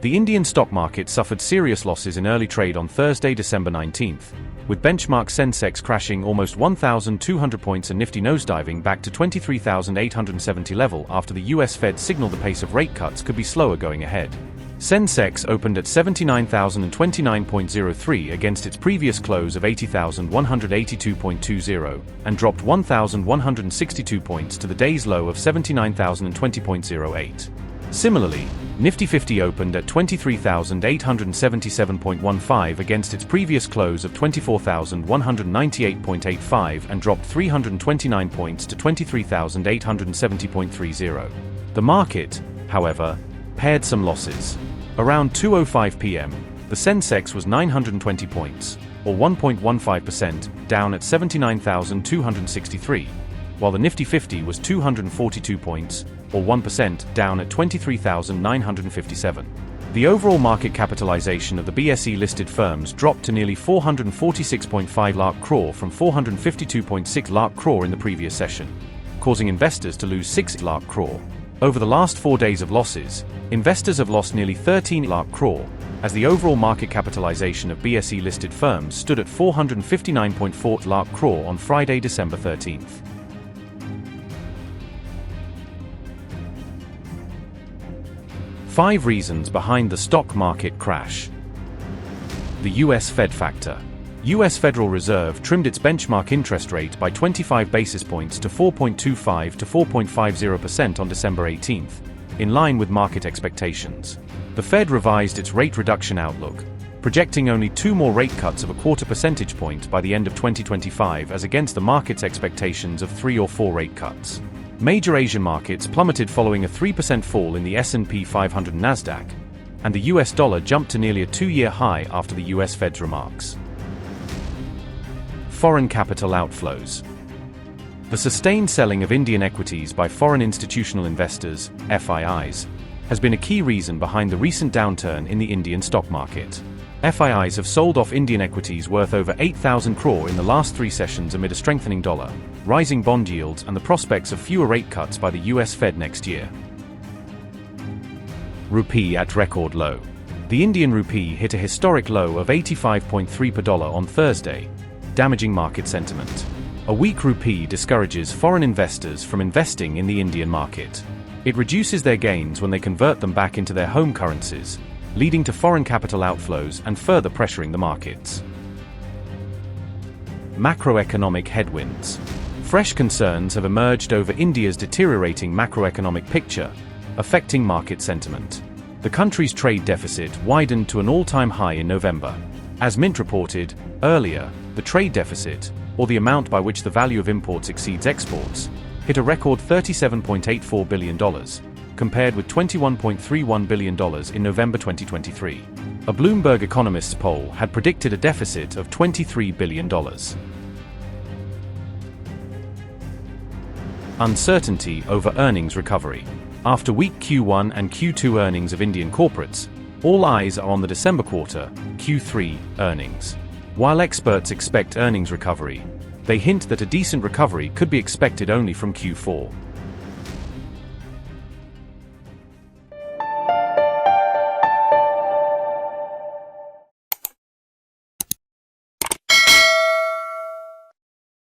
The Indian stock market suffered serious losses in early trade on Thursday, December 19th, with benchmark SENSEX crashing almost 1,200 points and Nifty nosediving back to 23,870 level after the US Fed signaled the pace of rate cuts could be slower going ahead. SENSEX opened at 79,029.03 against its previous close of 80,182.20 and dropped 1,162 points to the day's low of 79,020.08. Similarly, NIFTY50 opened at 23,877.15 against its previous close of 24,198.85 and dropped 329 points to 23,870.30. The market, however, paired some losses. Around 2:05 p.m., the SENSEX was 920 points, or 1.15%, down at 79,263, while the NIFTY50 was 242 points, or 1%, down at 23,957. The overall market capitalization of the BSE-listed firms dropped to nearly 446.5 lakh crore from 452.6 lakh crore in the previous session, causing investors to lose 6 lakh crore. Over the last 4 days of losses, investors have lost nearly 13 lakh crore, as the overall market capitalization of BSE-listed firms stood at 459.4 lakh crore on Friday, December 13th. Five reasons behind the stock market crash. The US Fed factor. US Federal Reserve trimmed its benchmark interest rate by 25 basis points to 4.25 to 4.50% on December 18th, in line with market expectations. The Fed revised its rate reduction outlook, projecting only 2 more rate cuts of a quarter percentage point by the end of 2025 as against the market's expectations of 3 or 4 rate cuts. Major Asian markets plummeted following a 3% fall in the S&P 500 and Nasdaq, and the US dollar jumped to nearly a 2-year high after the US Fed's remarks. Foreign capital outflows. The sustained selling of Indian equities by foreign institutional investors, FIIs, has been a key reason behind the recent downturn in the Indian stock market. FIIs have sold off Indian equities worth over 8,000 crore in the last 3 sessions amid a strengthening dollar, rising bond yields and the prospects of fewer rate cuts by the US Fed next year. Rupee at record low. The Indian rupee hit a historic low of 85.3 per dollar on Thursday, damaging market sentiment. A weak rupee discourages foreign investors from investing in the Indian market. It reduces their gains when they convert them back into their home currencies, leading to foreign capital outflows and further pressuring the markets. Macroeconomic headwinds. Fresh concerns have emerged over India's deteriorating macroeconomic picture, affecting market sentiment. The country's trade deficit widened to an all-time high in November. As Mint reported earlier, the trade deficit, or the amount by which the value of imports exceeds exports, hit a record $37.84 billion, compared with $21.31 billion in November 2023. A Bloomberg economists poll had predicted a deficit of $23 billion. Uncertainty over earnings recovery. After weak Q1 and Q2 earnings of Indian corporates, all eyes are on the December quarter, Q3, earnings. While experts expect earnings recovery, they hint that a decent recovery could be expected only from Q4.